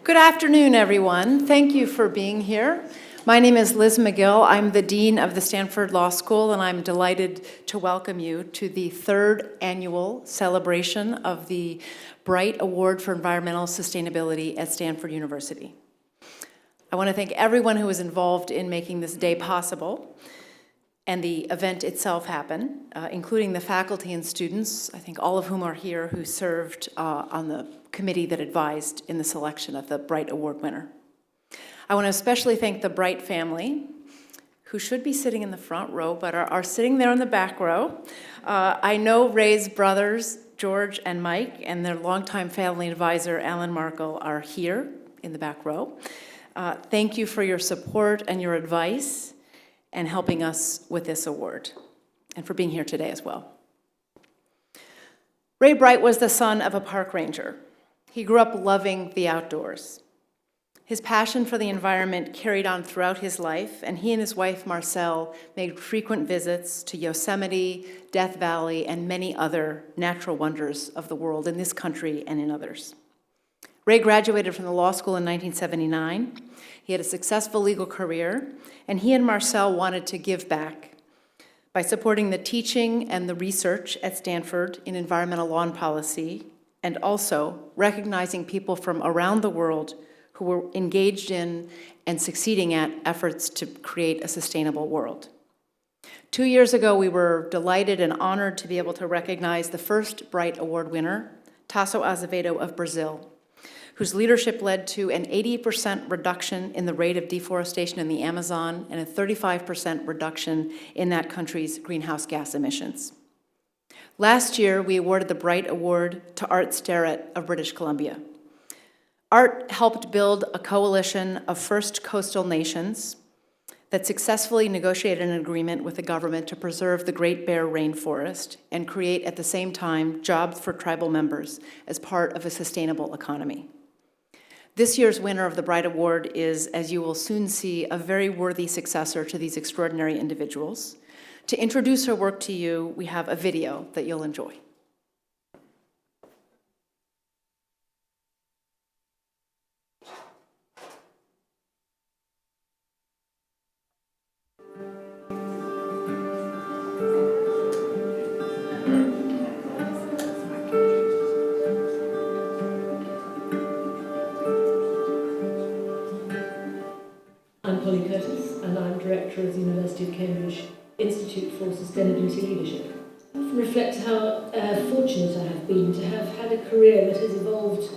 Good afternoon, everyone. Thank you for being here. My name is Liz McGill. I'm the Dean of the Stanford Law School, and I'm delighted to welcome you to the third annual celebration of the Bright Award for Environmental Sustainability at Stanford University. I want to thank everyone who was involved in making this day possible and the event itself happen, including the faculty and students, I think all of whom are here, who served on the committee that advised in the selection of the Bright Award winner. I want to especially thank the Bright family, who should be sitting in the front row, but are sitting there in the back row. I know Ray's brothers, George and Mike, and their longtime family advisor, Alan Markle, are here in the back row. Thank you for your support and your advice and helping us with this award, and for being here today as well. Ray Bright was the son of a park ranger. He grew up loving the outdoors. His passion for the environment carried on throughout his life, and he and his wife, Marcelle, made frequent visits to Yosemite, Death Valley, and many other natural wonders of the world in this country and in others. Ray graduated from the law school in 1979. He had a successful legal career, and he and Marcelle wanted to give back by supporting the teaching and the research at Stanford in environmental law and policy, and also recognizing people from around the world who were engaged in and succeeding at efforts to create a sustainable world. 2 years ago, we were delighted and honored to be able to recognize the first Bright Award winner, Tasso Azevedo of Brazil, whose leadership led to an 80% reduction in the rate of deforestation in the Amazon and a 35% reduction in that country's greenhouse gas emissions. Last year, we awarded the Bright Award to Art Sterrett of British Columbia. Art helped build a coalition of First Coastal Nations that successfully negotiated an agreement with the government to preserve the Great Bear Rainforest and create at the same time jobs for tribal members as part of a sustainable economy. This year's winner of the Bright Award is, as you will soon see, a very worthy successor to these extraordinary individuals. To introduce her work to you, we have a video that you'll enjoy. I'm Courtice, and I'm Director of the University of Cambridge Institute for Sustainability Leadership. I often reflect how fortunate I have been to have had a career that has evolved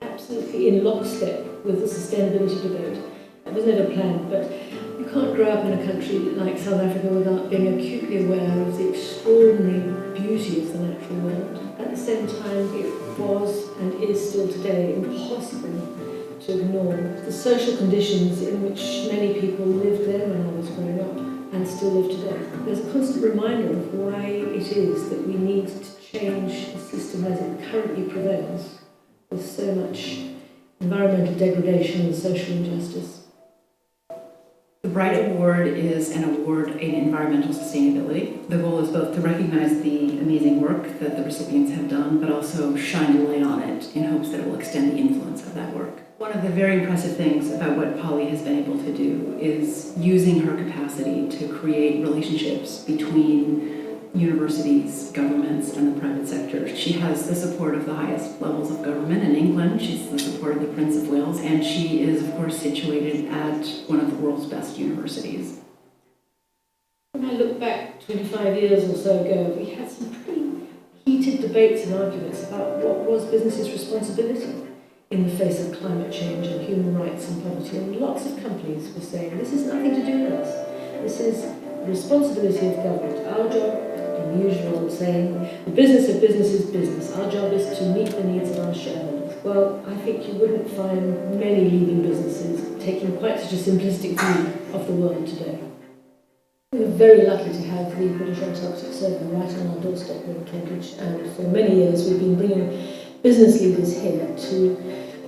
absolutely in lockstep with the sustainability debate. It was never planned, but you can't grow up in a country like South Africa without being acutely aware of the extraordinary beauty of the natural world. At the same time, it was and is still today impossible to ignore the social conditions in which many people lived there when I was growing up and still live today. There's a constant reminder of why it is that we need to change the system as it currently prevails with so much environmental degradation and social injustice. The Bright Award is an award in environmental sustainability. The goal is both to recognize the amazing work that the recipients have done, but also shine a light on it in hopes that it will extend the influence of that work. One of the very impressive things about what Polly has been able to do is using her capacity to create relationships between universities, governments, and the private sector. She has the support of the highest levels of government in England. She's the support of the Prince of Wales, and she is, of course, situated at one of the world's best universities. When I look back 25 years or so ago, we had some pretty heated debates and arguments about what was business's responsibility in the face of climate change and human rights and poverty. And lots of companies were saying, this has nothing to do with us. This is the responsibility of government. Our job, in the usual saying, the business of business is business. Our job is to meet the needs of our shareholders. Well, I think you wouldn't find many leading businesses taking quite such a simplistic view of the world today. We're very lucky to have the British Antarctic Survey right on our doorstep here in Cambridge, and for many years we've been bringing business leaders here to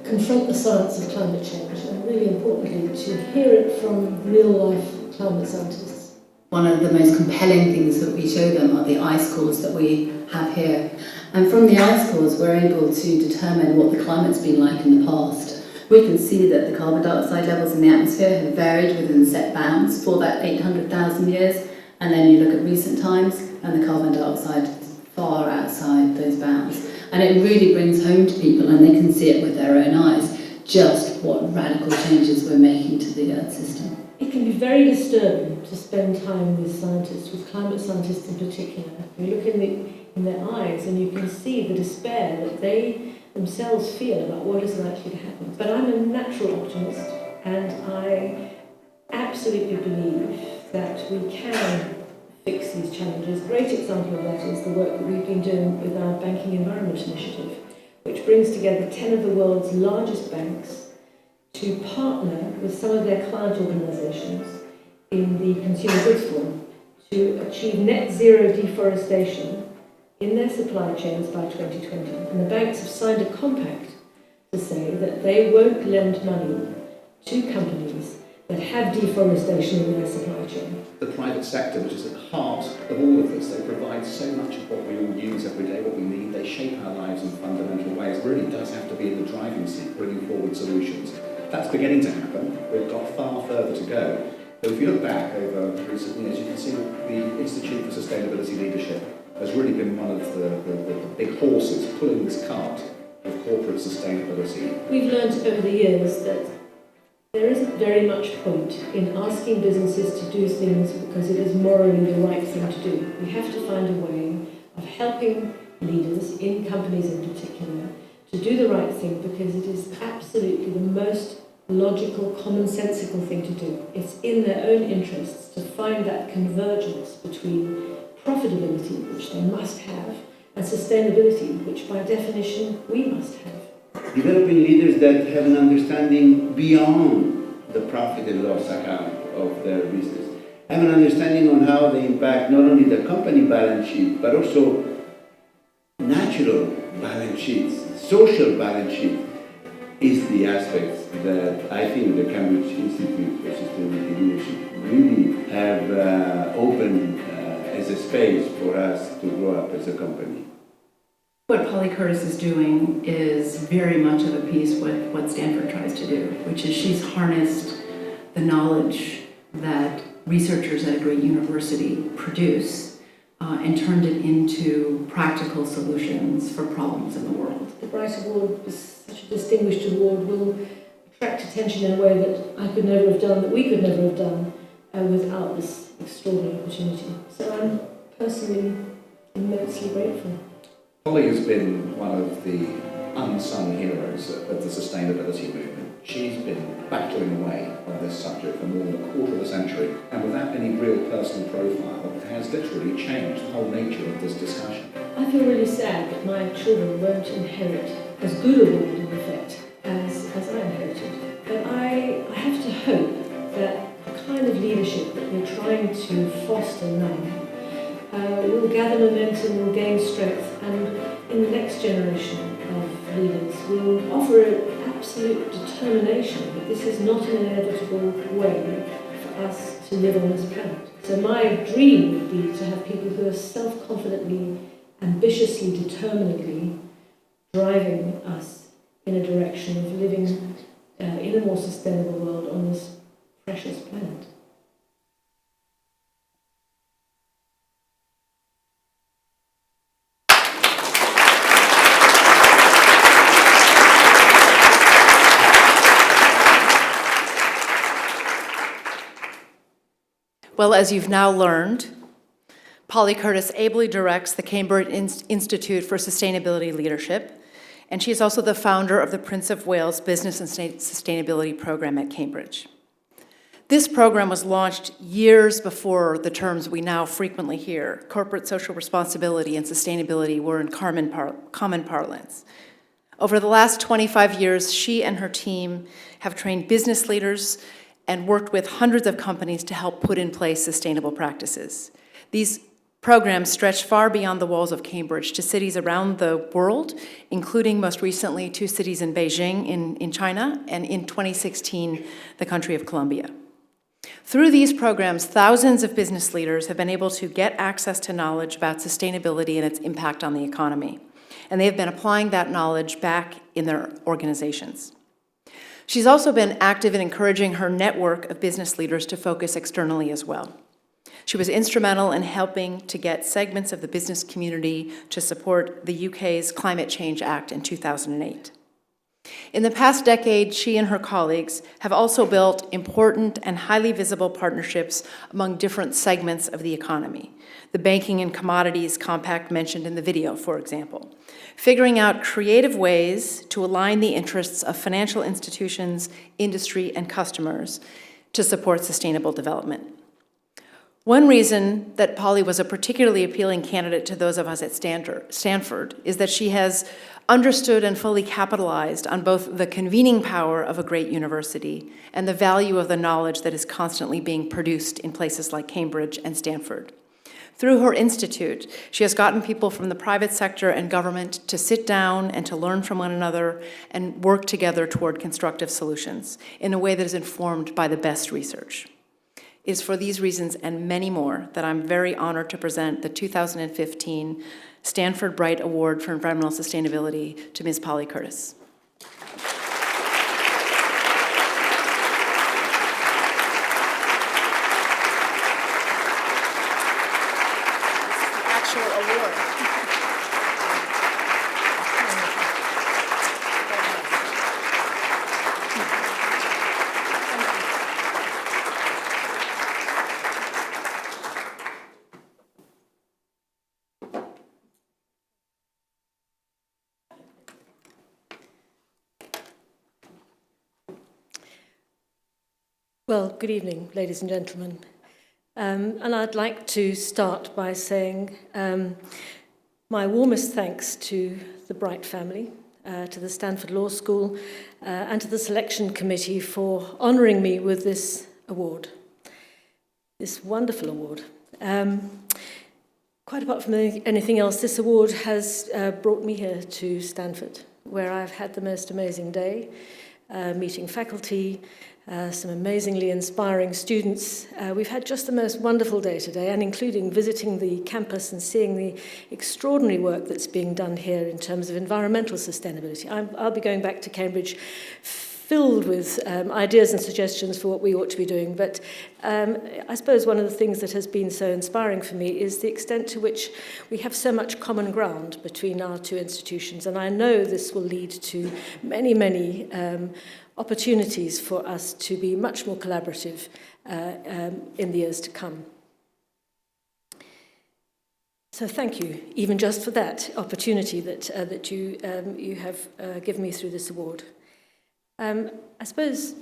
confront the science of climate change, and really importantly, to hear it from real-life climate scientists. One of the most compelling things that we show them are the ice cores that we have here. And from the ice cores, we're able to determine what the climate's been like in the past. we can see that the carbon dioxide levels in the atmosphere have varied within set bounds for that 800,000 years, and then you look at recent times and the carbon dioxide is far outside those bounds. And it really brings home to people, and they can see it with their own eyes, just what radical changes we're making to the Earth system. It can be very disturbing to spend time with scientists, with climate scientists in particular. You look in their eyes and you can see the despair that they themselves feel about what is likely to happen. But I'm a natural optimist, and I absolutely believe that we can fix these challenges. A great example of that is the work that we've been doing with our Banking Environment Initiative, which brings together 10 of the world's largest banks to partner with some of their client organisations in the Consumer Goods Forum to achieve net zero deforestation in their supply chains by 2020. And the banks have signed a compact to say that they won't lend money to companies that have deforestation in their supply chain. The private sector, which is at the heart of all of this, they provide so much of what we all use every day, what we need, they shape our lives in fundamental ways. It really does have to be in the driving seat, bringing forward solutions. That's beginning to happen. We've got far further to go. But if you look back over recent years, you can see that the Institute for Sustainability Leadership has really been one of the big horses pulling this cart of corporate sustainability. We've learned over the years that there isn't very much point in asking businesses to do things because it is morally the right thing to do. We have to find a way of helping leaders, in companies in particular, to do the right thing because it is absolutely the most logical, commonsensical thing to do. It's in their own interests to find that convergence between profitability, which they must have, and sustainability, which by definition we must have. Developing leaders that have an understanding beyond the profit and loss account of their business, have an understanding on how they impact not only the company balance sheet, but also natural balance sheets, social balance sheet, is the aspects that I think the Cambridge Institute for Sustainability Leadership really have opened as a space for us to grow up as a company. What Courtice is doing is very much of a piece with what Stanford tries to do, which is she's harnessed the knowledge that researchers at a great university produce and turned it into practical solutions for problems in the world. The Bright Award is such a distinguished award, will attract attention in a way that I could never have done, that we could never have done without this extraordinary opportunity. So I'm personally immensely grateful. Polly has been one of the unsung heroes of the sustainability movement. She's been battling away on this subject for more than a quarter of a century, and without any real personal profile, has literally changed the whole nature of this discussion. I feel really sad that my children won't inherit as good a world, in effect, as I inherited. But I have to hope that the kind of leadership that we're trying to foster now will gather momentum, will gain strength, and in the next generation of leaders will offer an absolute determination that this is not an inevitable way for us to live on this planet. So my dream would be to have people who are self-confidently, ambitiously, determinedly driving us in a direction of living in a more sustainable world on this precious planet. Well, as you've now learned, Polly Courtice ably directs the Cambridge Institute for Sustainability Leadership, and she is also the founder of the Prince of Wales Business and Sustainability Program at Cambridge. This program was launched years before the terms we now frequently hear. Corporate social responsibility and sustainability were in common parlance. Over the last 25 years, she and her team have trained business leaders and worked with hundreds of companies to help put in place sustainable practices. These programs stretch far beyond the walls of Cambridge to cities around the world, including most recently 2 cities in Beijing in China, and in 2016, the country of Colombia. Through these programs, thousands of business leaders have been able to get access to knowledge about sustainability and its impact on the economy, and they have been applying that knowledge back in their organizations. She's also been active in encouraging her network of business leaders to focus externally as well. She was instrumental in helping to get segments of the business community to support the UK's Climate Change Act in 2008. In the past decade, she and her colleagues have also built important and highly visible partnerships among different segments of the economy. The banking and commodities compact mentioned in the video, for example, figuring out creative ways to align the interests of financial institutions, industry, and customers to support sustainable development. One reason that Polly was a particularly appealing candidate to those of us at Stanford is that she has understood and fully capitalized on both the convening power of a great university and the value of the knowledge that is constantly being produced in places like Cambridge and Stanford. Through her institute, she has gotten people from the private sector and government to sit down and to learn from one another and work together toward constructive solutions in a way that is informed by the best research. It is for these reasons and many more that I'm very honored to present the 2015 Stanford Bright Award for Environmental Sustainability to Ms. Polly Courtice. Well, good evening, ladies and gentlemen. And I'd like to start by saying my warmest thanks to the Bright family, to the Stanford Law School, and to the selection committee for honouring me with this award, this wonderful award. Quite apart from anything else, this award has brought me here to Stanford, where I've had the most amazing day, meeting faculty, some amazingly inspiring students. We've had just the most wonderful day today, and including visiting the campus and seeing the extraordinary work that's being done here in terms of environmental sustainability. I'll be going back to Cambridge filled with ideas and suggestions for what we ought to be doing. But I suppose one of the things that has been so inspiring for me is the extent to which we have so much common ground between our two institutions. And I know this will lead to many, many opportunities for us to be much more collaborative in the years to come. So thank you, even just for that opportunity that you have given me through this award. I suppose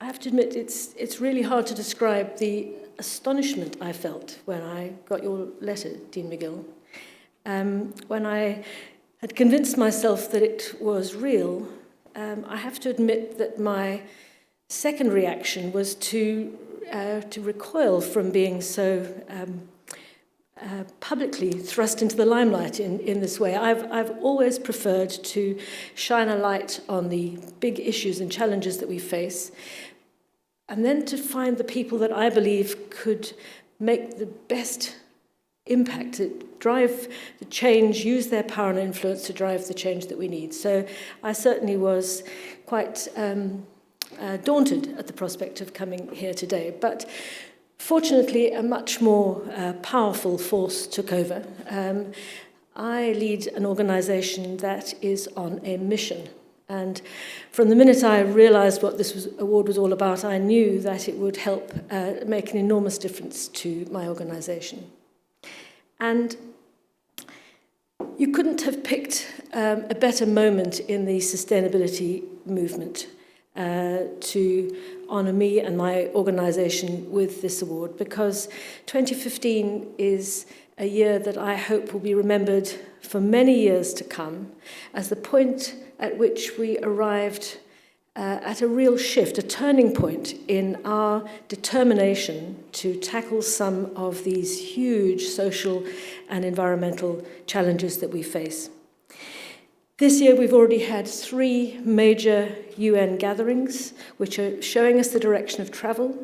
I have to admit it's really hard to describe the astonishment I felt when I got your letter, Dean McGill. When I had convinced myself that it was real, I have to admit that my second reaction was to recoil from being so publicly thrust into the limelight in this way. I've always preferred to shine a light on the big issues and challenges that we face, and then to find the people that I believe could make the best impact, to drive the change, use their power and influence to drive the change that we need. So I certainly was quite daunted at the prospect of coming here today. But fortunately, a much more powerful force took over. I lead an organisation that is on a mission. And from the minute I realised what this award was all about, I knew that it would help make an enormous difference to my organisation. And you couldn't have picked a better moment in the sustainability movement to honour me and my organisation with this award, because 2015 is a year that I hope will be remembered for many years to come as the point at which we arrived at a real shift, a turning point in our determination to tackle some of these huge social and environmental challenges that we face. This year we've already had 3 major UN gatherings which are showing us the direction of travel.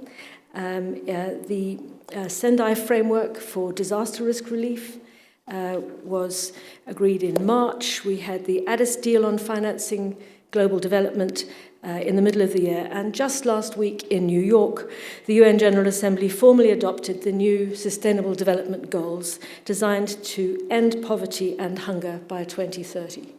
The Sendai framework for disaster risk relief was agreed in March. We had the Addis deal on financing global development in the middle of the year. And just last week in New York, the UN General Assembly formally adopted the new Sustainable Development Goals designed to end poverty and hunger by 2030.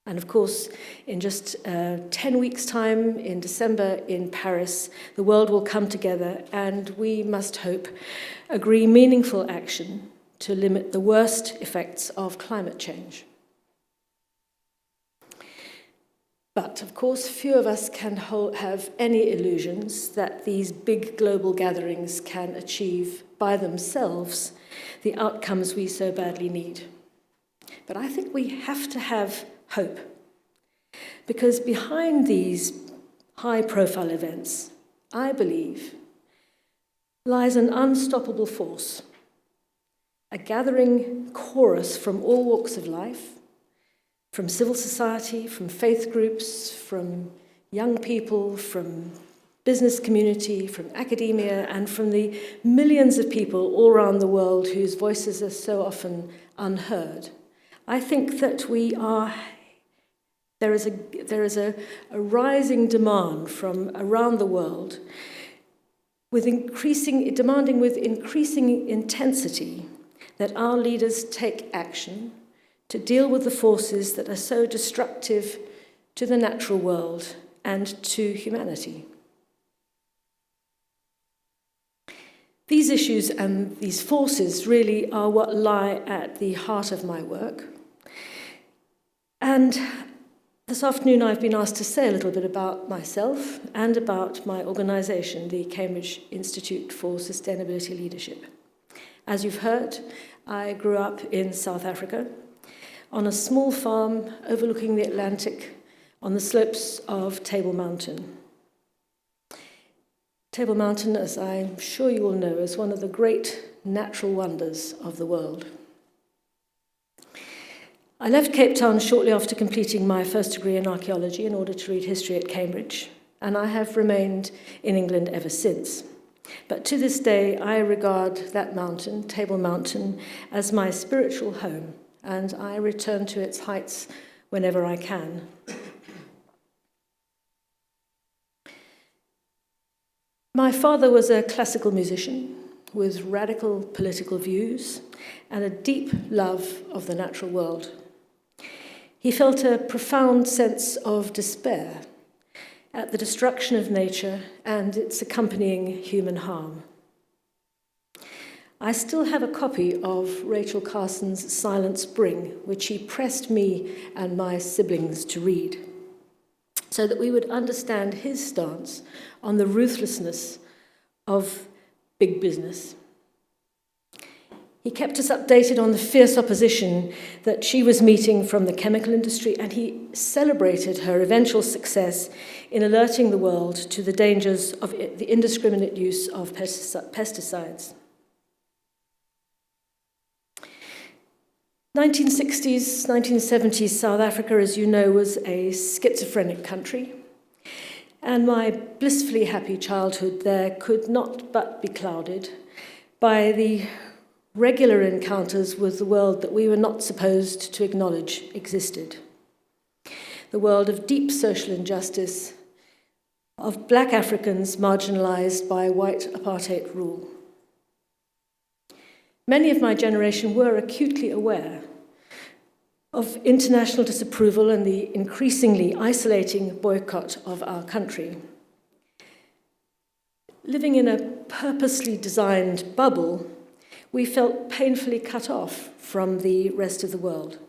And of course, in just 10 weeks' time, in December in Paris, the world will come together and we must hope agree meaningful action to limit the worst effects of climate change. But of course, few of us can have any illusions that these big global gatherings can achieve by themselves the outcomes we so badly need. But I think we have to have hope, because behind these high-profile events, I believe, lies an unstoppable force, a gathering chorus from all walks of life, from civil society, from faith groups, from young people, from business community, from academia, and from the millions of people all around the world whose voices are so often unheard. I think that there is a rising demand from around the world demanding with increasing intensity that our leaders take action to deal with the forces that are so destructive to the natural world and to humanity. These issues and these forces really are what lie at the heart of my work. And this afternoon I've been asked to say a little bit about myself and about my organisation, the Cambridge Institute for Sustainability Leadership. As you've heard, I grew up in South Africa on a small farm overlooking the Atlantic on the slopes of Table Mountain. Table Mountain, as I'm sure you all know, is one of the great natural wonders of the world. I left Cape Town shortly after completing my first degree in archaeology in order to read history at Cambridge, and I have remained in England ever since. But to this day, I regard that mountain, Table Mountain, as my spiritual home, and I return to its heights whenever I can. My father was a classical musician with radical political views and a deep love of the natural world. He felt a profound sense of despair at the destruction of nature and its accompanying human harm. I still have a copy of Rachel Carson's Silent Spring, which he pressed me and my siblings to read, so that we would understand his stance on the ruthlessness of big business. He kept us updated on the fierce opposition that she was meeting from the chemical industry, and he celebrated her eventual success in alerting the world to the dangers of the indiscriminate use of pesticides. 1960s, 1970s South Africa, as you know, was a schizophrenic country, and my blissfully happy childhood there could not but be clouded by the regular encounters with the world that we were not supposed to acknowledge existed. The world of deep social injustice, of black Africans marginalized by white apartheid rule. Many of my generation were acutely aware of international disapproval and the increasingly isolating boycott of our country. Living in a purposely designed bubble, we felt painfully cut off from the rest of the world.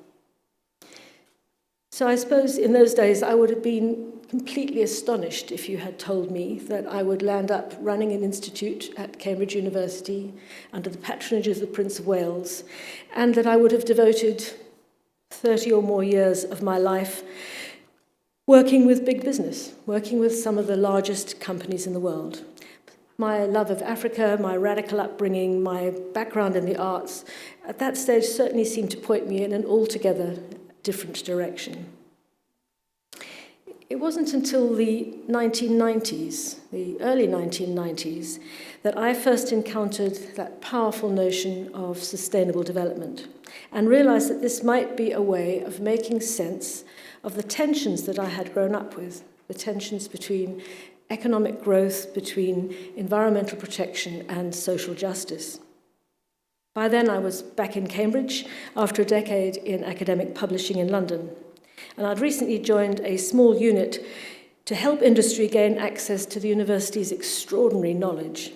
So I suppose in those days I would have been completely astonished if you had told me that I would land up running an institute at Cambridge University under the patronage of the Prince of Wales, and that I would have devoted 30 or more years of my life working with big business, working with some of the largest companies in the world. My love of Africa, my radical upbringing, my background in the arts, at that stage certainly seemed to point me in an altogether different direction. It wasn't until the 1990s, the early 1990s, that I first encountered that powerful notion of sustainable development and realized that this might be a way of making sense of the tensions that I had grown up with the tensions between economic growth, between environmental protection and social justice. By then I was back in Cambridge after a decade in academic publishing in London, and I'd recently joined a small unit to help industry gain access to the university's extraordinary knowledge.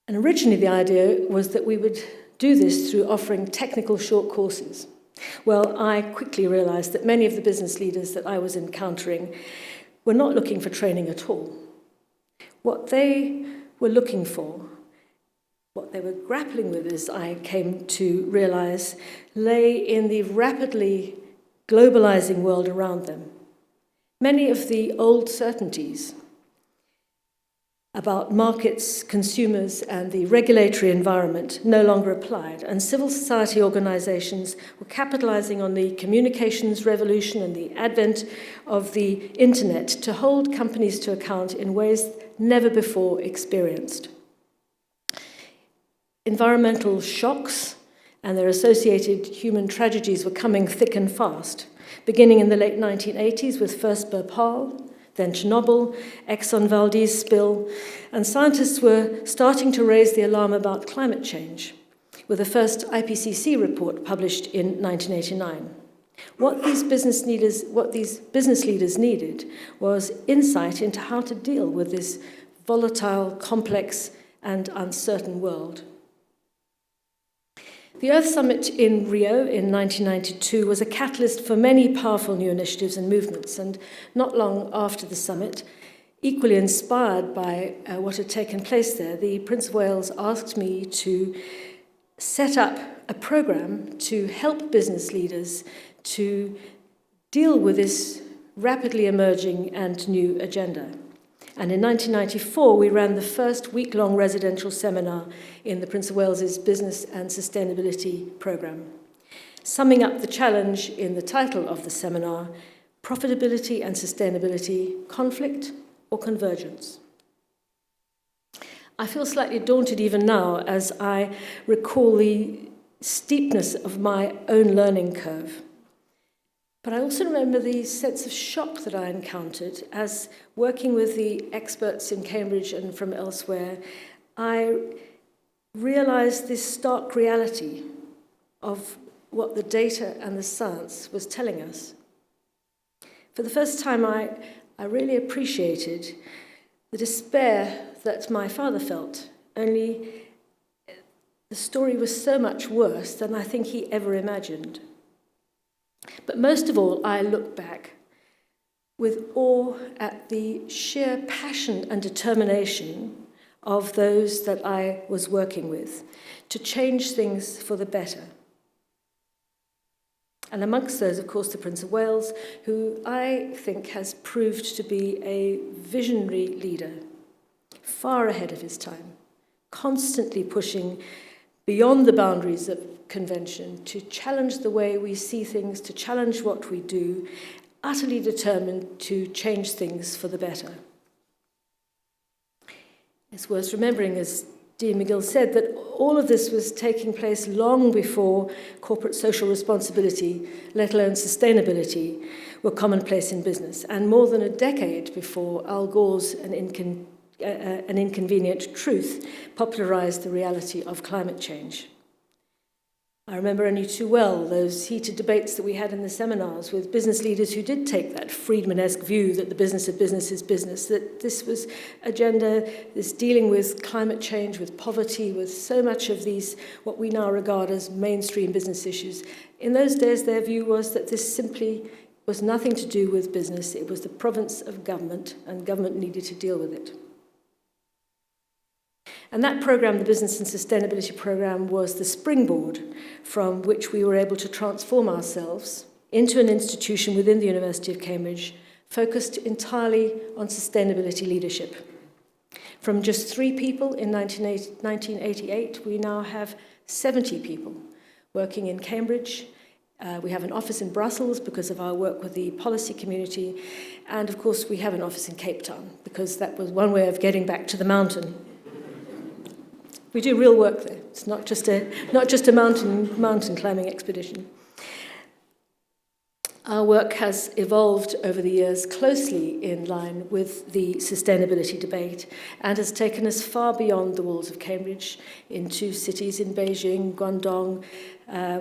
And originally the idea was that we would do this through offering technical short courses. Well, I quickly realized that many of the business leaders that I was encountering were not looking for training at all. What they were looking for, what they were grappling with, as I came to realize, lay in the rapidly globalizing world around them. Many of the old certainties about markets, consumers, and the regulatory environment no longer applied, and civil society organizations were capitalizing on the communications revolution and the advent of the internet to hold companies to account in ways never before experienced. Environmental shocks and their associated human tragedies were coming thick and fast, beginning in the late 1980s with first Bhopal, then Chernobyl, Exxon Valdez spill, and scientists were starting to raise the alarm about climate change, with the first IPCC report published in 1989. What these business leaders needed was insight into how to deal with this volatile, complex, and uncertain world. The Earth Summit in Rio in 1992 was a catalyst for many powerful new initiatives and movements, and not long after the summit, equally inspired by what had taken place there, the Prince of Wales asked me to set up a program to help business leaders to deal with this rapidly emerging and new agenda. And in 1994, we ran the first week-long residential seminar in the Prince of Wales's Business and Sustainability Programme, summing up the challenge in the title of the seminar, Profitability and Sustainability, Conflict or Convergence? I feel slightly daunted even now as I recall the steepness of my own learning curve. But I also remember the sense of shock that I encountered as, working with the experts in Cambridge and from elsewhere, I realized this stark reality of what the data and the science was telling us. For the first time, I really appreciated the despair that my father felt, only the story was so much worse than I think he ever imagined. But most of all, I look back with awe at the sheer passion and determination of those that I was working with to change things for the better. And amongst those, of course, the Prince of Wales, who I think has proved to be a visionary leader, far ahead of his time, constantly pushing beyond the boundaries of convention to challenge the way we see things, to challenge what we do, utterly determined to change things for the better. It's worth remembering, as Dean McGill said, that all of this was taking place long before corporate social responsibility, let alone sustainability, were commonplace in business, and more than a decade before Al Gore's An Inconvenient Truth popularized the reality of climate change. I remember only too well those heated debates that we had in the seminars with business leaders who did take that Friedman-esque view that the business of business is business, that this was agenda, this dealing with climate change, with poverty, with so much of these, what we now regard as mainstream business issues. In those days, their view was that this simply was nothing to do with business. It was the province of government, and government needed to deal with it. And that program, the Business and Sustainability Program, was the springboard from which we were able to transform ourselves into an institution within the University of Cambridge focused entirely on sustainability leadership. From just 3 people in 1988, we now have 70 people working in Cambridge. We have an office in Brussels because of our work with the policy community. And of course, we have an office in Cape Town because that was one way of getting back to the mountain. We do real work there. It's not just a mountain climbing expedition. Our work has evolved over the years closely in line with the sustainability debate and has taken us far beyond the walls of Cambridge into cities in Beijing, Guangdong.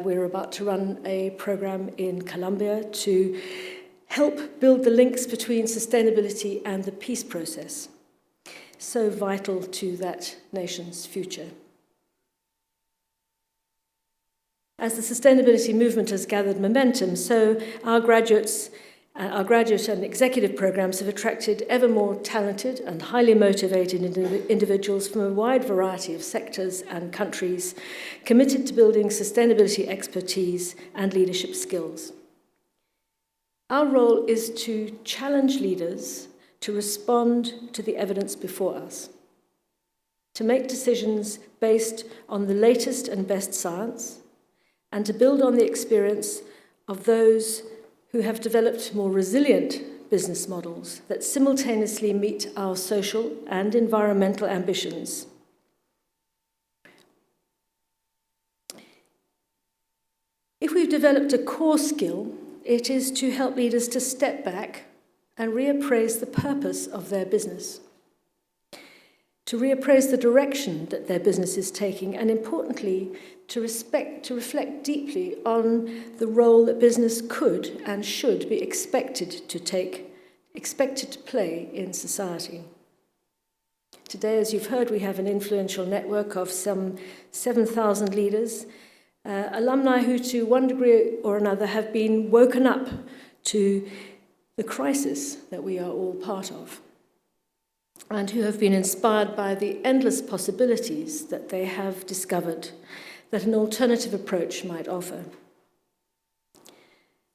We're about to run a program in Colombia to help build the links between sustainability and the peace process, so vital to that nation's future. As the sustainability movement has gathered momentum, so our graduate and executive programs have attracted ever more talented and highly motivated individuals from a wide variety of sectors and countries committed to building sustainability expertise and leadership skills. Our role is to challenge leaders to respond to the evidence before us, to make decisions based on the latest and best science, and to build on the experience of those who have developed more resilient business models that simultaneously meet our social and environmental ambitions. If we've developed a core skill, it is to help leaders to step back and reappraise the purpose of their business, to reappraise the direction that their business is taking, and importantly, to reflect deeply on the role that business could and should be expected to play in society. Today, as you've heard, we have an influential network of some 7,000 leaders, alumni who, to one degree or another, have been woken up to the crisis that we are all part of, and who have been inspired by the endless possibilities that they have discovered that an alternative approach might offer.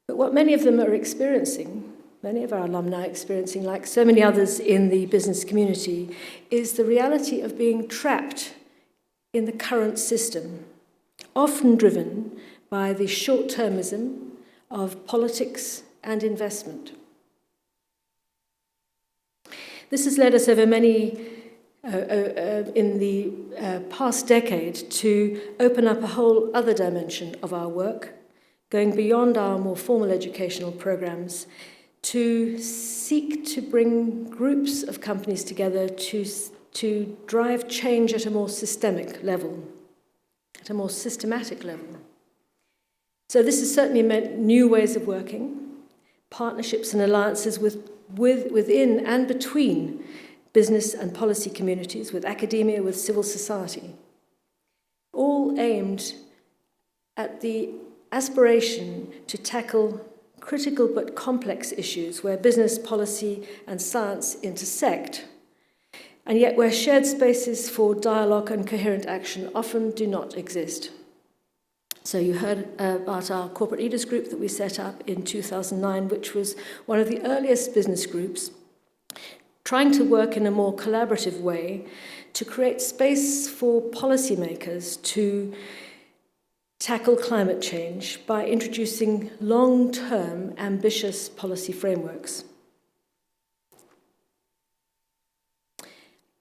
But what many of them are experiencing, many of our alumni are experiencing, like so many others in the business community, is the reality of being trapped in the current system, often driven by the short-termism of politics and investment. This has led us over in the past decade to open up a whole other dimension of our work, going beyond our more formal educational programs, to seek to bring groups of companies together to drive change at a more systemic level, at a more systematic level. So this has certainly meant new ways of working, partnerships and alliances within and between business and policy communities, with academia, with civil society, all aimed at the aspiration to tackle critical but complex issues where business, policy, and science intersect, and yet where shared spaces for dialogue and coherent action often do not exist. So you heard about our corporate leaders group that we set up in 2009, which was one of the earliest business groups trying to work in a more collaborative way to create space for policymakers to tackle climate change by introducing long-term, ambitious policy frameworks.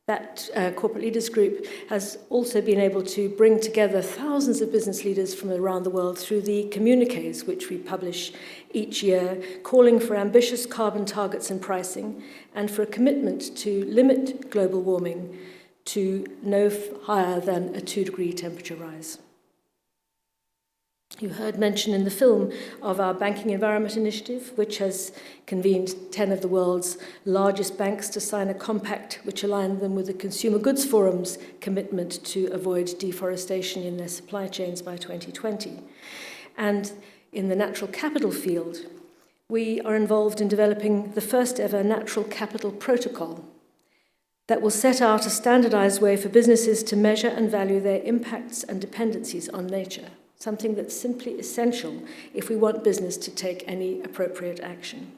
That corporate leaders group has also been able to bring together thousands of business leaders from around the world through the communiques which we publish each year, calling for ambitious carbon targets and pricing, and for a commitment to limit global warming to no higher than a 2-degree temperature rise. You heard mention in the film of our Banking Environment Initiative, which has convened 10 of the world's largest banks to sign a compact which aligned them with the Consumer Goods Forum's commitment to avoid deforestation in their supply chains by 2020. And in the natural capital field, we are involved in developing the first ever natural capital protocol that will set out a standardized way for businesses to measure and value their impacts and dependencies on nature, something that's simply essential if we want business to take any appropriate action.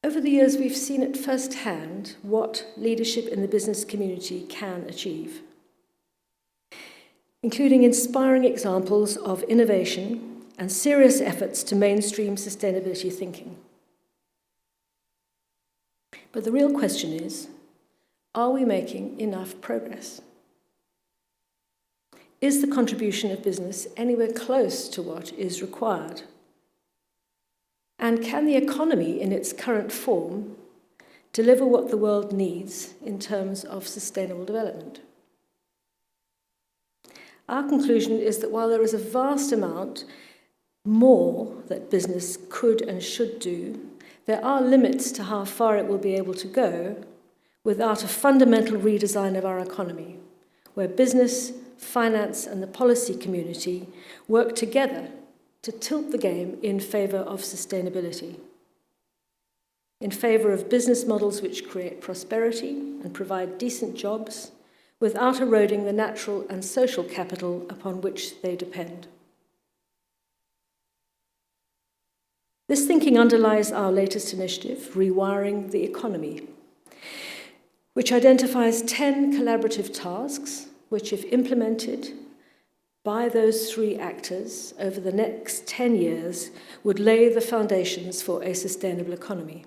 Over the years, we've seen at firsthand what leadership in the business community can achieve, including inspiring examples of innovation and serious efforts to mainstream sustainability thinking. But the real question is, are we making enough progress? Is the contribution of business anywhere close to what is required? And can the economy in its current form deliver what the world needs in terms of sustainable development? Our conclusion is that while there is a vast amount more that business could and should do, there are limits to how far it will be able to go without a fundamental redesign of our economy, where business, finance, and the policy community work together to tilt the game in favour of sustainability, in favour of business models which create prosperity and provide decent jobs without eroding the natural and social capital upon which they depend. This thinking underlies our latest initiative, Rewiring the Economy, which identifies 10 collaborative tasks which, if implemented by those three actors over the next 10 years, would lay the foundations for a sustainable economy.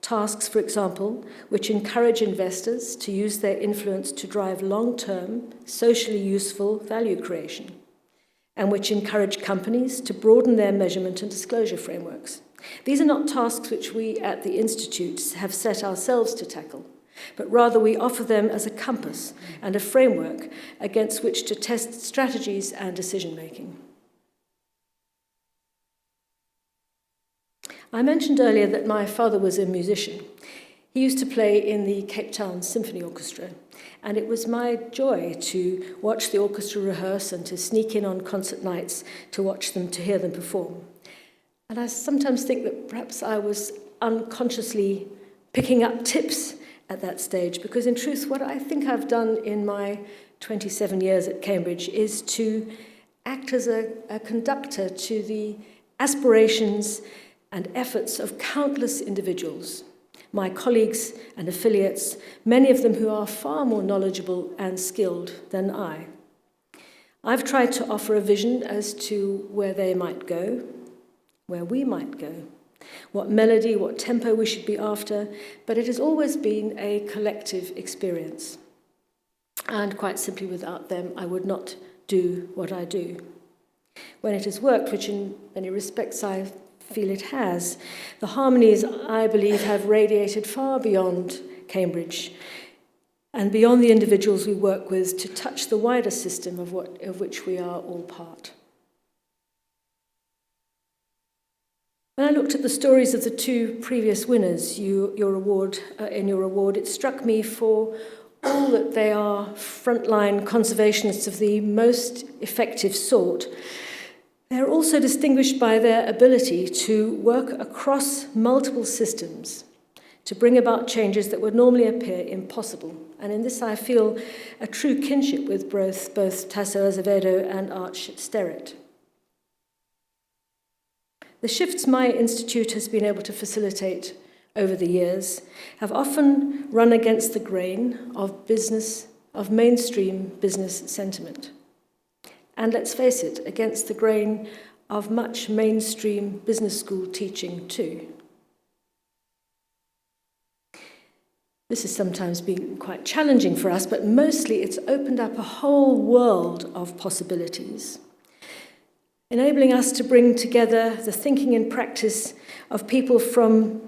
Tasks, for example, which encourage investors to use their influence to drive long-term, socially useful value creation, and which encourage companies to broaden their measurement and disclosure frameworks. These are not tasks which we at the Institute have set ourselves to tackle, but rather we offer them as a compass and a framework against which to test strategies and decision-making. I mentioned earlier that my father was a musician. He used to play in the Cape Town Symphony Orchestra, and it was my joy to watch the orchestra rehearse and to sneak in on concert nights to hear them perform. And I sometimes think that perhaps I was unconsciously picking up tips at that stage, because in truth, what I think I've done in my 27 years at Cambridge is to act as a conductor to the aspirations and efforts of countless individuals, my colleagues and affiliates, many of them who are far more knowledgeable and skilled than I. I've tried to offer a vision as to where they might go, where we might go, what melody, what tempo we should be after, but it has always been a collective experience. And quite simply, without them, I would not do what I do. When it has worked, which in many respects I feel it has, the harmonies, I believe, have radiated far beyond Cambridge and beyond the individuals we work with to touch the wider system of which we are all part. When I looked at the stories of the two previous winners in your award, it struck me for all that they are frontline conservationists of the most effective sort. They're also distinguished by their ability to work across multiple systems to bring about changes that would normally appear impossible. And in this I feel a true kinship with both Tasso Azevedo and Arch Sterrett. The shifts my institute has been able to facilitate over the years have often run against the grain of mainstream business sentiment. And let's face it, against the grain of much mainstream business school teaching too. This has sometimes been quite challenging for us, but mostly it's opened up a whole world of possibilities, enabling us to bring together the thinking and practice of people from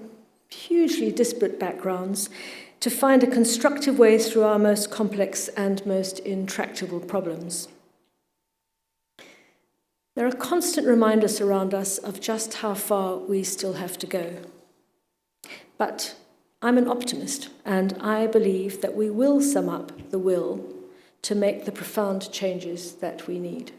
hugely disparate backgrounds to find a constructive way through our most complex and most intractable problems. There are constant reminders around us of just how far we still have to go. But I'm an optimist, and I believe that we will sum up the will to make the profound changes that we need.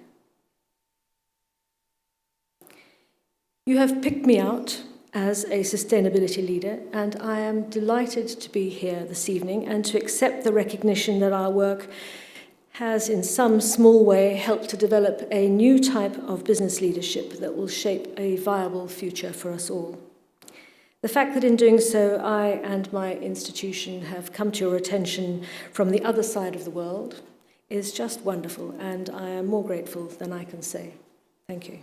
You have picked me out as a sustainability leader, and I am delighted to be here this evening and to accept the recognition that our work has in some small way helped to develop a new type of business leadership that will shape a viable future for us all. The fact that in doing so, I and my institution have come to your attention from the other side of the world is just wonderful, and I am more grateful than I can say. Thank you.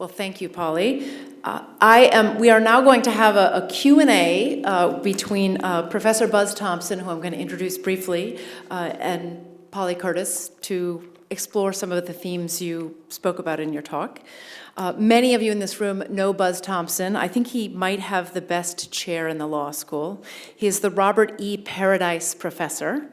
Well, thank you, Polly. We are now going to have a Q&A between Professor Buzz Thompson, who I'm going to introduce briefly, and Polly Courtice to explore some of the themes you spoke about in your talk. Many of you in this room know Buzz Thompson. I think he might have the best chair in the law school. He is the Robert E. Paradise Professor,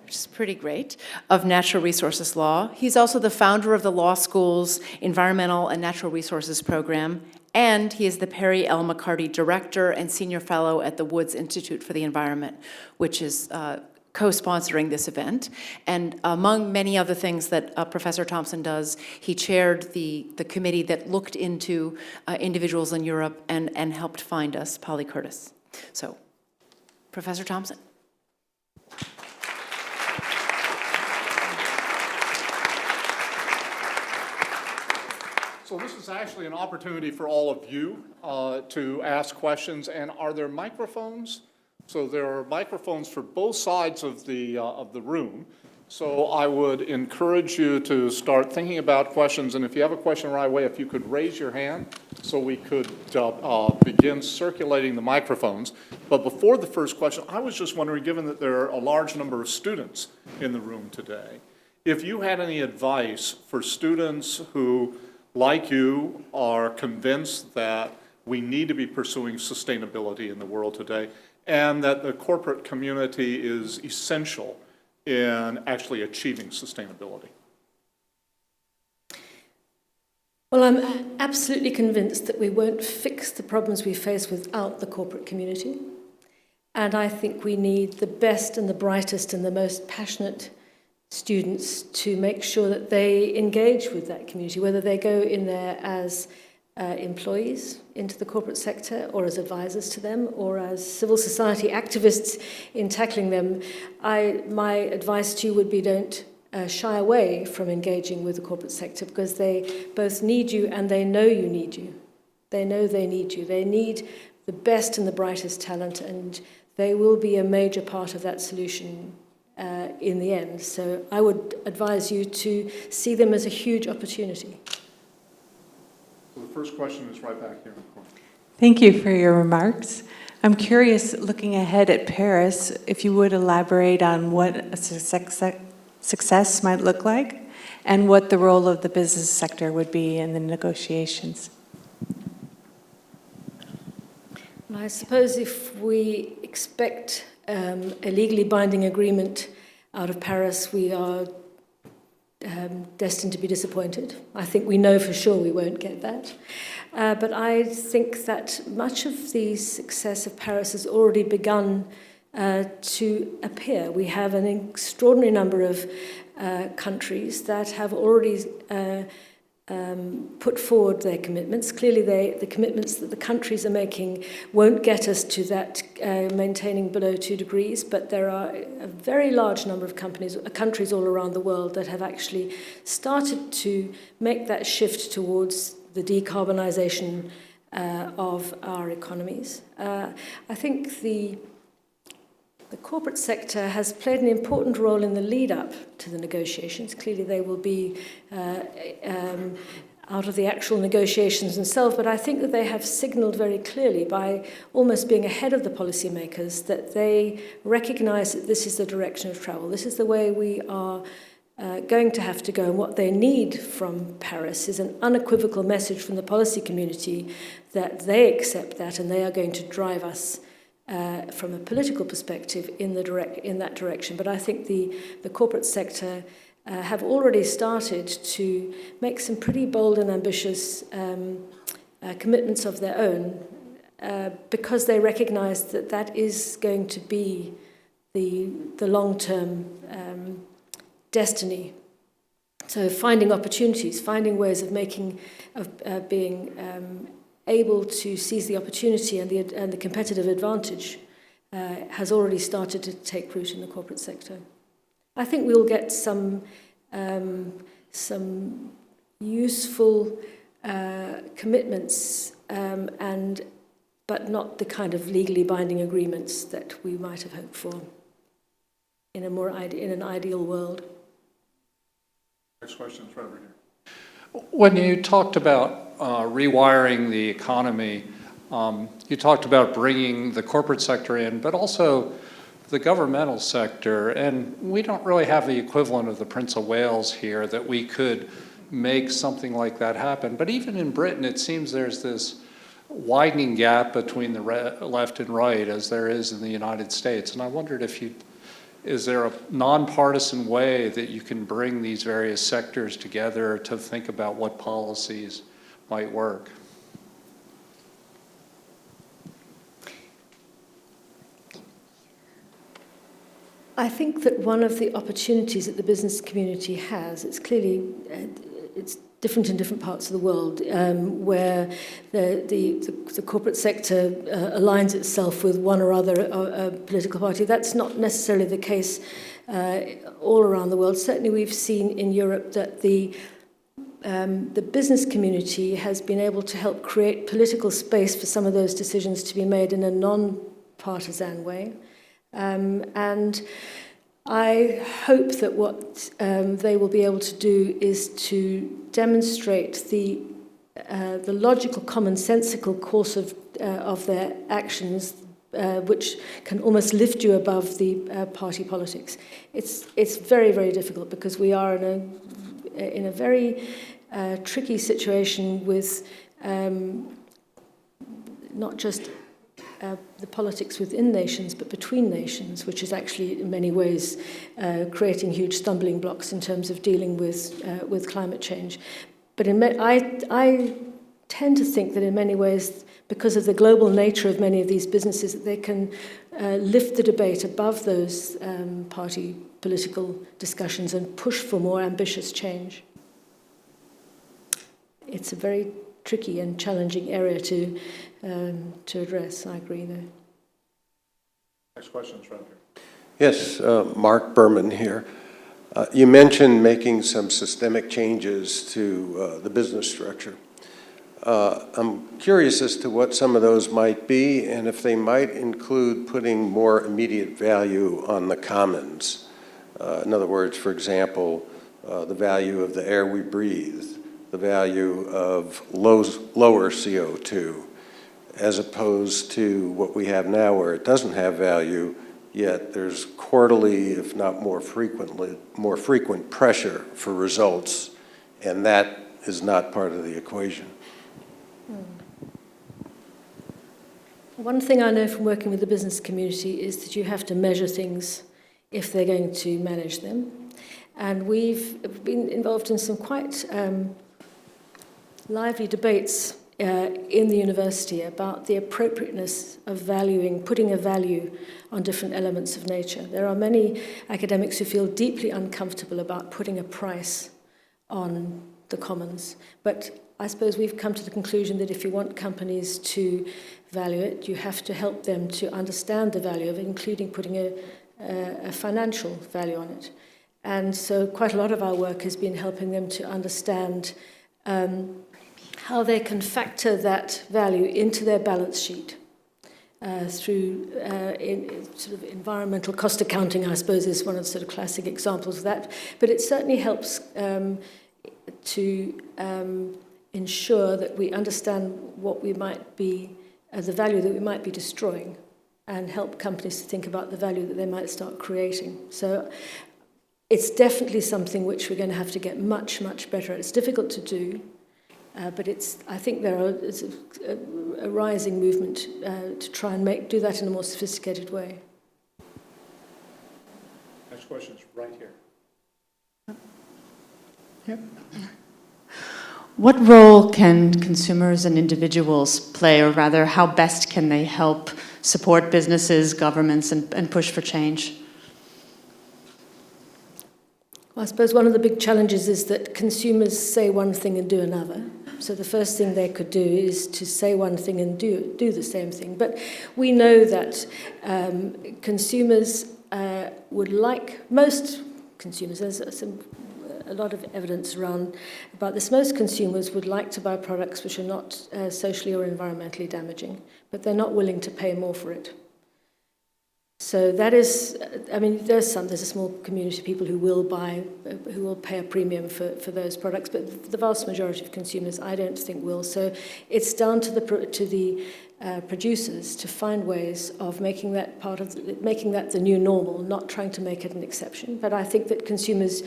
which is pretty great, of natural resources law. He's also the founder of the law school's Environmental and Natural Resources program, and he is the Perry L. McCarty Director and Senior Fellow at the Woods Institute for the Environment, which is co-sponsoring this event. And among many other things that Professor Thompson does, he chaired the committee that looked into individuals in Europe and helped find us Polly Courtice. So, Professor Thompson. So this is actually an opportunity for all of you to ask questions. And are there microphones? So there are microphones for both sides of the room. So I would encourage you to start thinking about questions. And if you have a question right away, if you could raise your hand so we could begin circulating the microphones. But before the first question, I was just wondering, given that there are a large number of students in the room today, if you had any advice for students who, like you, are convinced that we need to be pursuing sustainability in the world today, and that the corporate community is essential in actually achieving sustainability. Well, I'm absolutely convinced that we won't fix the problems we face without the corporate community. And I think we need the best and the brightest and the most passionate students to make sure that they engage with that community, whether they go in there as employees into the corporate sector, or as advisors to them, or as civil society activists in tackling them. My advice to you would be, don't shy away from engaging with the corporate sector, because they both need you and they know you need you. They know they need you. They need the best and the brightest talent, and they will be a major part of that solution in the end. So I would advise you to see them as a huge opportunity. So the first question is right back here in the corner. Thank you for your remarks. I'm curious, looking ahead at Paris, if you would elaborate on what a success might look like and what the role of the business sector would be in the negotiations. I suppose if we expect a legally binding agreement out of Paris, we are destined to be disappointed. I think we know for sure we won't get that. But I think that much of the success of Paris has already begun to appear. We have an extraordinary number of countries that have already put forward their commitments. Clearly, the commitments that the countries are making won't get us to that maintaining below 2 degrees, but there are a very large number of countries all around the world that have actually started to make that shift towards the decarbonisation of our economies. I think the corporate sector has played an important role in the lead-up to the negotiations. Clearly, they will be out of the actual negotiations themselves, but I think that they have signalled very clearly, by almost being ahead of the policymakers, that they recognise that this is the direction of travel. This is the way we are going to have to go, and what they need from Paris is an unequivocal message from the policy community that they accept that, and they are going to drive us from a political perspective in that direction. But I think the corporate sector have already started to make some pretty bold and ambitious commitments of their own, because they recognise that that is going to be the long-term destiny. So finding opportunities, finding ways of being able to seize the opportunity and the competitive advantage has already started to take root in the corporate sector. I think we'll get some useful commitments, but not the kind of legally binding agreements that we might have hoped for in an ideal world. Next question is right over here. When you talked about rewiring the economy, you talked about bringing the corporate sector in, but also the governmental sector, and we don't really have the equivalent of the Prince of Wales here that we could make something like that happen. But even in Britain, it seems there's this widening gap between the left and right as there is in the United States. And I wondered if is there a nonpartisan way that you can bring these various sectors together to think about what policies might work? I think that one of the opportunities that the business community has, it's clearly, it's different in different parts of the world, where the corporate sector aligns itself with one or other political party. That's not necessarily the case all around the world. Certainly we've seen in Europe that the business community has been able to help create political space for some of those decisions to be made in a non-partisan way. And I hope that what they will be able to do is to demonstrate the logical, commonsensical course of their actions, which can almost lift you above the party politics. It's very, very difficult because we are in a very tricky situation with not just the politics within nations, but between nations, which is actually in many ways creating huge stumbling blocks in terms of dealing with climate change. But I tend to think that in many ways, because of the global nature of many of these businesses, that they can lift the debate above those party political discussions and push for more ambitious change. It's a very tricky and challenging area to address. I agree there. Next question is right here. Yes, Mark Berman here. You mentioned making some systemic changes to the business structure. I'm curious as to what some of those might be and if they might include putting more immediate value on the commons. In other words, for example, the value of the air we breathe, the value of lower CO2, as opposed to what we have now where it doesn't have value, yet there's quarterly, if not more frequent pressure for results, and that is not part of the equation. One thing I know from working with the business community is that you have to measure things if they're going to manage them. And we've been involved in some quite lively debates in the university about the appropriateness of putting a value on different elements of nature. There are many academics who feel deeply uncomfortable about putting a price on the commons. But I suppose we've come to the conclusion that if you want companies to value it, you have to help them to understand the value of it, including putting a financial value on it. And so quite a lot of our work has been helping them to understand how they can factor that value into their balance sheet through sort of environmental cost accounting, I suppose, is one of the sort of classic examples of that. But it certainly helps to ensure that we understand what we might be, the value that we might be destroying, and help companies to think about the value that they might start creating. So it's definitely something which we're going to have to get much, much better at. It's difficult to do. But I think it's a rising movement to try and do that in a more sophisticated way. Next question is right here. Yep. What role can consumers and individuals play, or rather, how best can they help support businesses, governments, and push for change? Well, I suppose one of the big challenges is that consumers say one thing and do another. So the first thing they could do is to say one thing and do the same thing. But we know that consumers would like, most consumers, there's a lot of evidence about this, most consumers would like to buy products which are not socially or environmentally damaging, but they're not willing to pay more for it. So that is, I mean, there's a small community of people who will pay a premium for those products, but the vast majority of consumers, I don't think will. So it's down to the producers to find ways of making that the new normal, not trying to make it an exception. But I think that consumers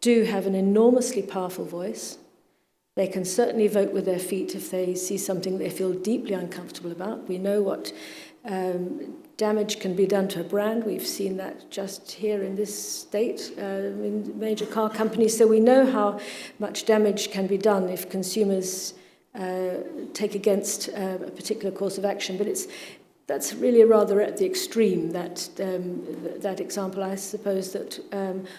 do have an enormously powerful voice. They can certainly vote with their feet if they see something they feel deeply uncomfortable about. We know what damage can be done to a brand. We've seen that just here in this state, in major car companies. So we know how much damage can be done if consumers take against a particular course of action. But that's really rather at the extreme, that example. I suppose that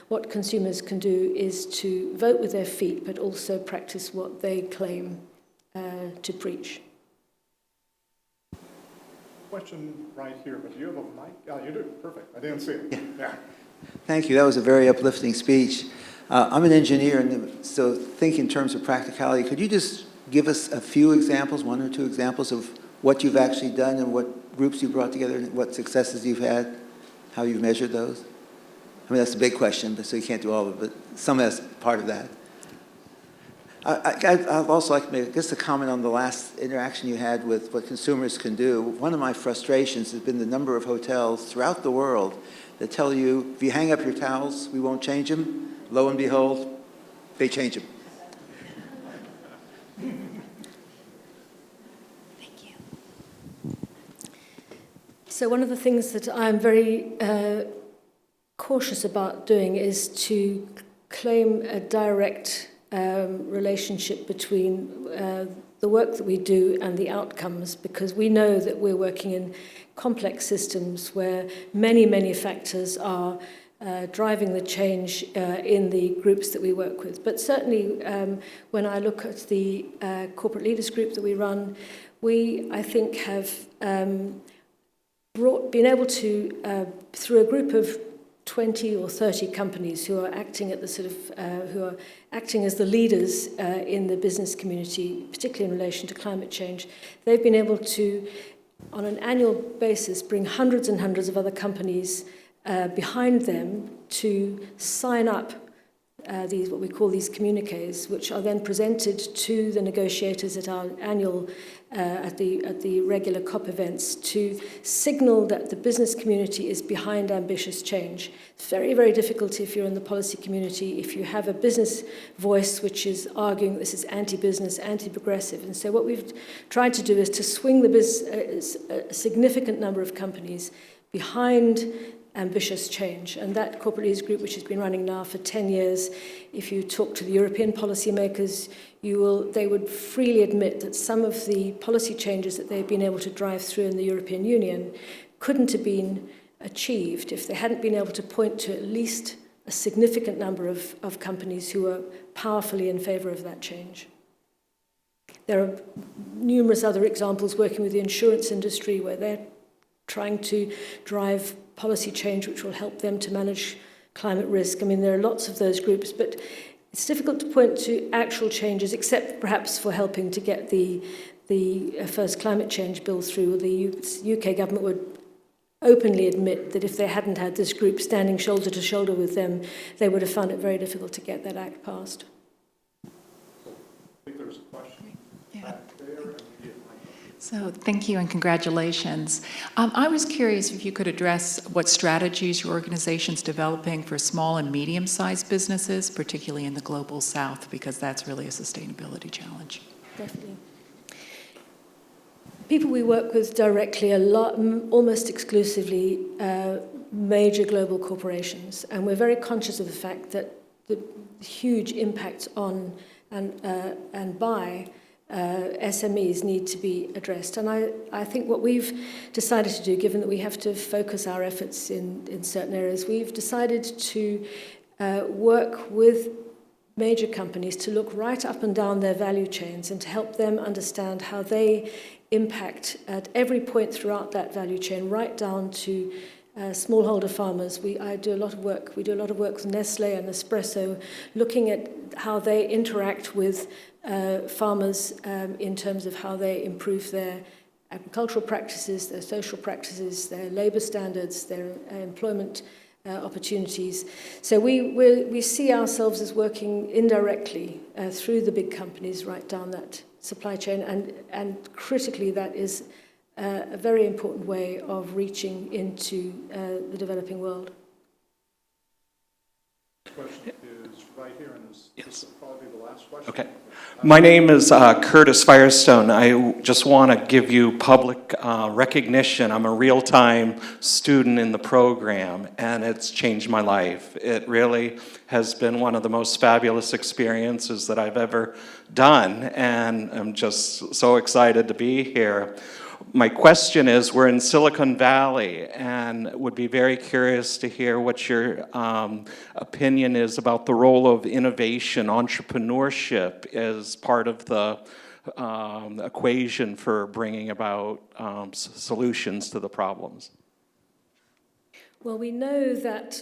what consumers can do is to vote with their feet, but also practice what they claim to preach. Question right here, but do you have a mic? Oh, you do, perfect. I didn't see it. Yeah. Thank you. That was a very uplifting speech. I'm an engineer, and so think in terms of practicality. Could you just give us a few examples, one or two examples of what you've actually done and what groups you brought together, and what successes you've had, how you've measured those? I mean, that's a big question, but so you can't do all of it, but some as part of that. I'd also like to make just a comment on the last interaction you had with what consumers can do. One of my frustrations has been the number of hotels throughout the world that tell you, if you hang up your towels, we won't change them. Lo and behold, they change them. Thank you. So one of the things that I'm very cautious about doing is to claim a direct relationship between the work that we do and the outcomes, because we know that we're working in complex systems where many, many factors are driving the change in the groups that we work with. But certainly when I look at the corporate leaders group that we run, we, I think, have been able to, through a group of 20 or 30 companies who are acting at the who are acting as the leaders in the business community, particularly in relation to climate change, they've been able to, on an annual basis, bring hundreds and hundreds of other companies behind them to sign up these, what we call these communiques, which are then presented to the negotiators at our annual, at the regular COP events, to signal that the business community is behind ambitious change. It's very, very difficult if you're in the policy community, if you have a business voice which is arguing this is anti-business, anti-progressive. And so what we've tried to do is to swing a significant number of companies behind ambitious change. And that corporate leaders group, which has been running now for 10 years, if you talk to the European policymakers, they would freely admit that some of the policy changes that they've been able to drive through in the European Union couldn't have been achieved if they hadn't been able to point to at least a significant number of companies who are powerfully in favor of that change. There are numerous other examples working with the insurance industry where they're trying to drive policy change which will help them to manage climate risk. I mean, there are lots of those groups, but it's difficult to point to actual changes, except perhaps for helping to get the first climate change bill through. The UK government would openly admit that if they hadn't had this group standing shoulder to shoulder with them, they would have found it very difficult to get that act passed. I think there's a question back there. So thank you and congratulations. I was curious if you could address what strategies your organization's developing for small and medium-sized businesses, particularly in the global south, because that's really a sustainability challenge. Definitely. People we work with directly almost exclusively major global corporations, and we're very conscious of the fact that the huge impact on and by SMEs need to be addressed. And I think what we've decided to do, given that we have to focus our efforts in certain areas, we've decided to work with major companies to look right up and down their value chains and to help them understand how they impact at every point throughout that value chain, right down to smallholder farmers. We do a lot of work with Nestle and Nespresso, looking at how they interact with farmers in terms of how they improve their agricultural practices, their social practices, their labour standards, their employment opportunities. So we see ourselves as working indirectly through the big companies right down that supply chain, and critically that is a very important way of reaching into the developing world. Question is right here, and this will probably be the last question. Okay. My name is Courtice Firestone. I just want to give you public recognition. I'm a real-time student in the program, and it's changed my life. It really has been one of the most fabulous experiences that I've ever done, and I'm just so excited to be here. My question is, we're in Silicon Valley, and would be very curious to hear what your opinion is about the role of innovation, entrepreneurship as part of the equation for bringing about solutions to the problems. Well, we know that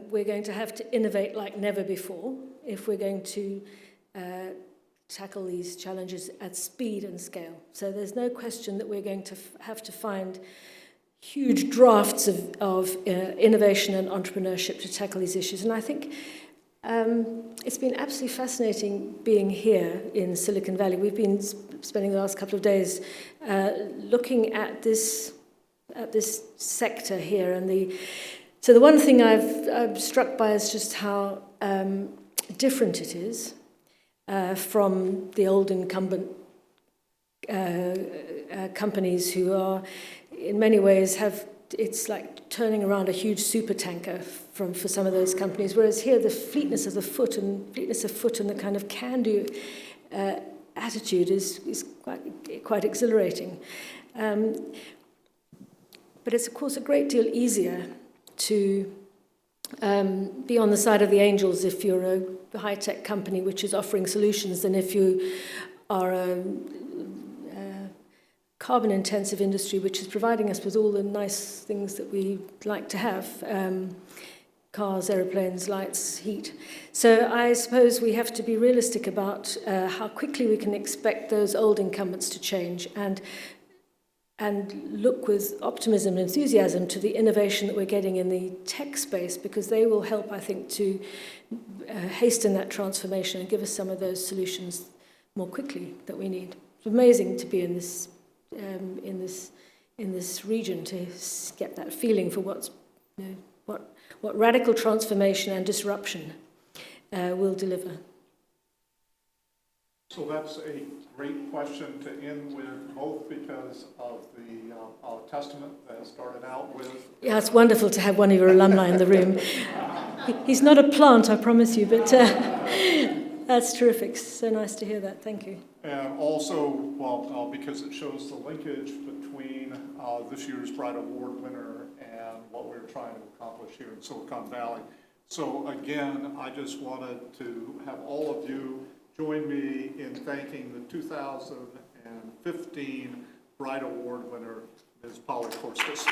we're going to have to innovate like never before if we're going to tackle these challenges at speed and scale. So there's no question that we're going to have to find huge drafts of innovation and entrepreneurship to tackle these issues. And I think it's been absolutely fascinating being here in Silicon Valley. We've been spending the last couple of days looking at this sector here, and so the one thing I'm struck by is just how different it is from the old incumbent companies who are, in many ways, it's like turning around a huge supertanker for some of those companies, whereas here the fleetness of foot and the kind of can-do attitude is quite exhilarating. But it's, of course, a great deal easier to be on the side of the angels if you're a high-tech company which is offering solutions than if you are a carbon-intensive industry which is providing us with all the nice things that we like to have, cars, aeroplanes, lights, heat. So I suppose we have to be realistic about how quickly we can expect those old incumbents to change, and look with optimism and enthusiasm to the innovation that we're getting in the tech space, because they will help, I think, to hasten that transformation and give us some of those solutions more quickly that we need. It's amazing to be in this region to get that feeling for what radical transformation and disruption will deliver. So that's a great question to end with, both because of the testament that started out with. Yeah, it's wonderful to have one of your alumni in the room. He's not a plant, I promise you, but that's terrific. So nice to hear that. Thank you. And also, well, because it shows the linkage between this year's Bright Award winner and what we're trying to accomplish here in Silicon Valley. So again, I just wanted to have all of you join me in thanking the 2015 Bright Award winner, Ms. Courtice.